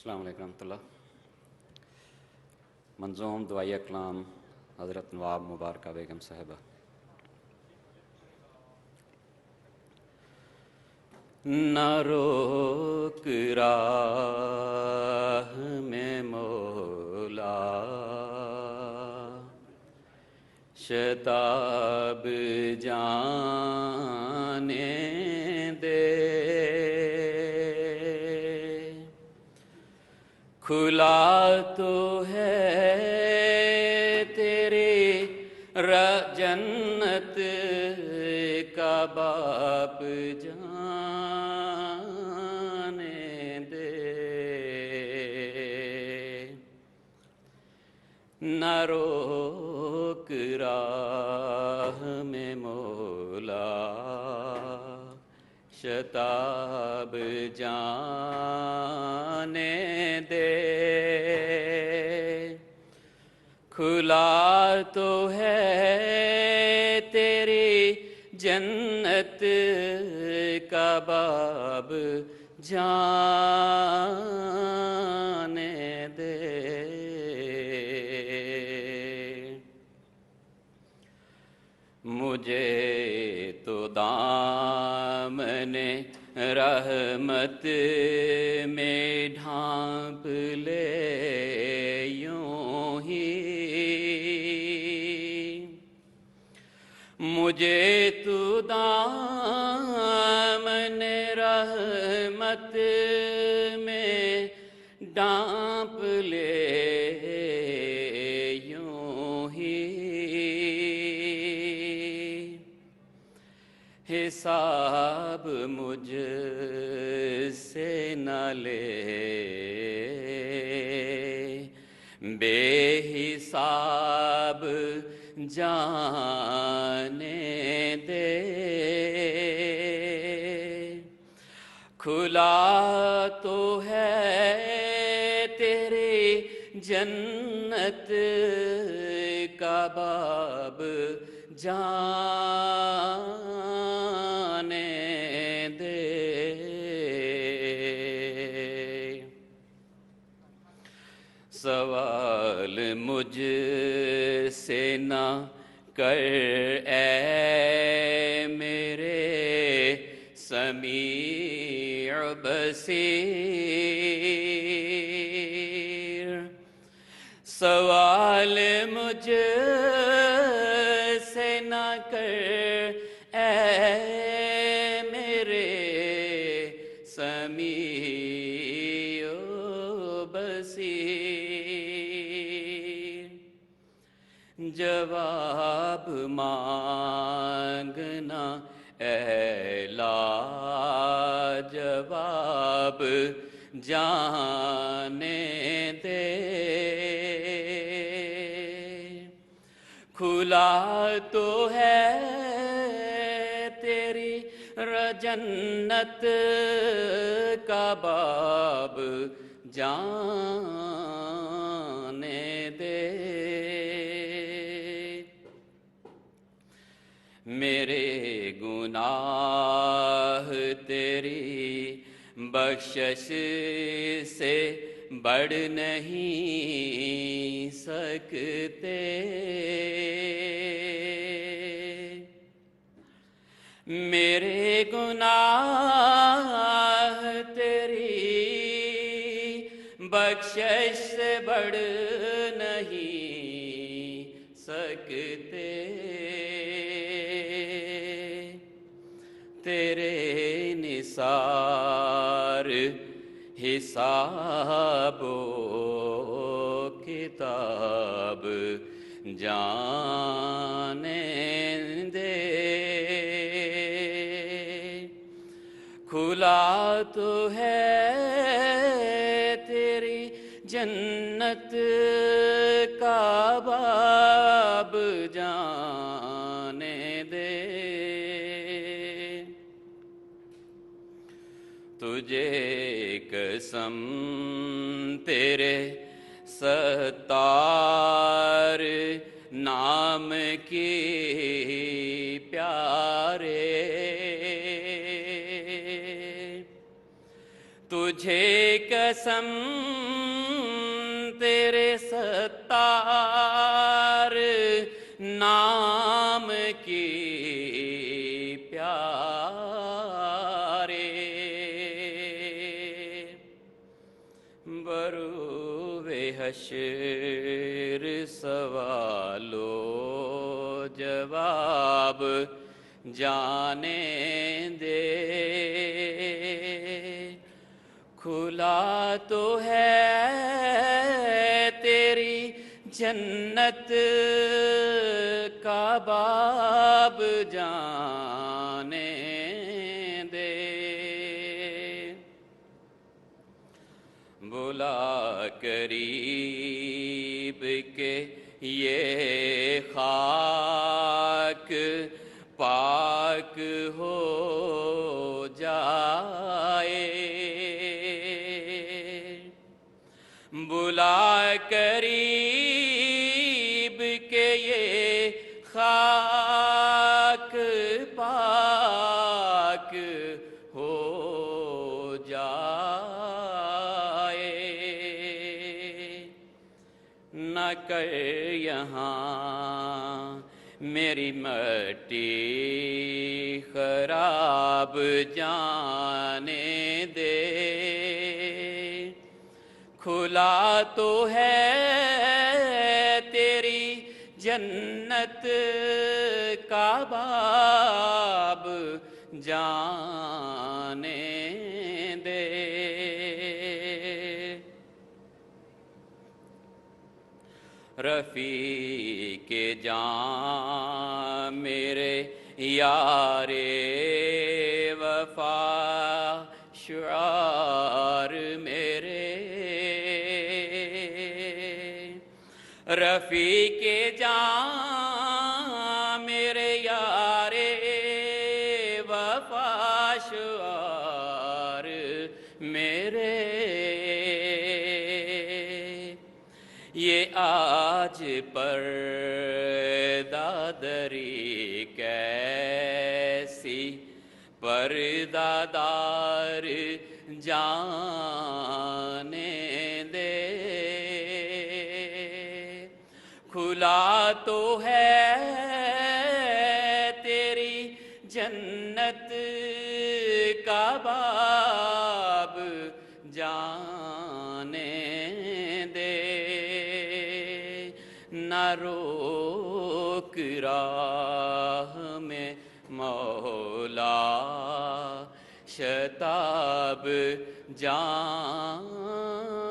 السلام علیکم ورحمۃ اللہ۔ منظوم دعائیہ کلام حضرت نواب مبارکہ بیگم صاحبہ۔ نہ روک راہ میں مولا شتاب جانے دے، کھلا تو ہے تیری جنت کا باب جانے دے، نہ روک راہ میں مولا شتاب جانے دے، کھلا تو ہے تیری جنت کا باب جانے دے، مجھے تو دامن رحمت میں ڈھانپ لے یوں ہی، مجھے تو دامن رحمت میں ڈھانپ لے یوں ہی، حساب مجھ سے نہ لے، بے حساب جانے دے، کھلا تو ہے تیری جنت کا باب جانے دے، سوال مجھ سے نہ کر اے میرے سمیع بصیر، سوال مجھ سے نہ کر اے میرے سمیع بصیر، جواب مانگنا اے لاجواب جانے دے، کھلا تو ہے تیری جنت کا باب جانے دے، میرے گناہ تیری بخشش سے بڑھ نہیں سکتے، میرے گناہ تیری بخشش سے بڑھ نہیں سکتے، تیرے نثار حساب و کتاب جانے دے، کھلا تو ہے تیری جنت کا باب جانے دے، تجھے قسم تیرے ستار نام کی پیارے، تجھے قسم تیرے ستار نام کی پیارے، بروئ حشر سوال و جواب جانے دے، کھلا تو ہے تیری جنت کا باب جانے دے، بلا قریب کے یہ خاک پاک ہو جائے، بلا قریب کے یہ خاک پاک ہو جائے، نہ کر یہاں میری مٹی خراب جانے دے، کھلا تو ہے تیری جنت کا باب جانے دے، رفیق جاں میرے یار وفا شعار میرے، رفیق جاں میرے یار وفا شعار میرے، یہ آج پردہ دری کیسی پردہ دار جانے دے، کھلا تو ہے تیری جنت کا باب جانے دے، نہ روک راہ میں مولا شتاب جانے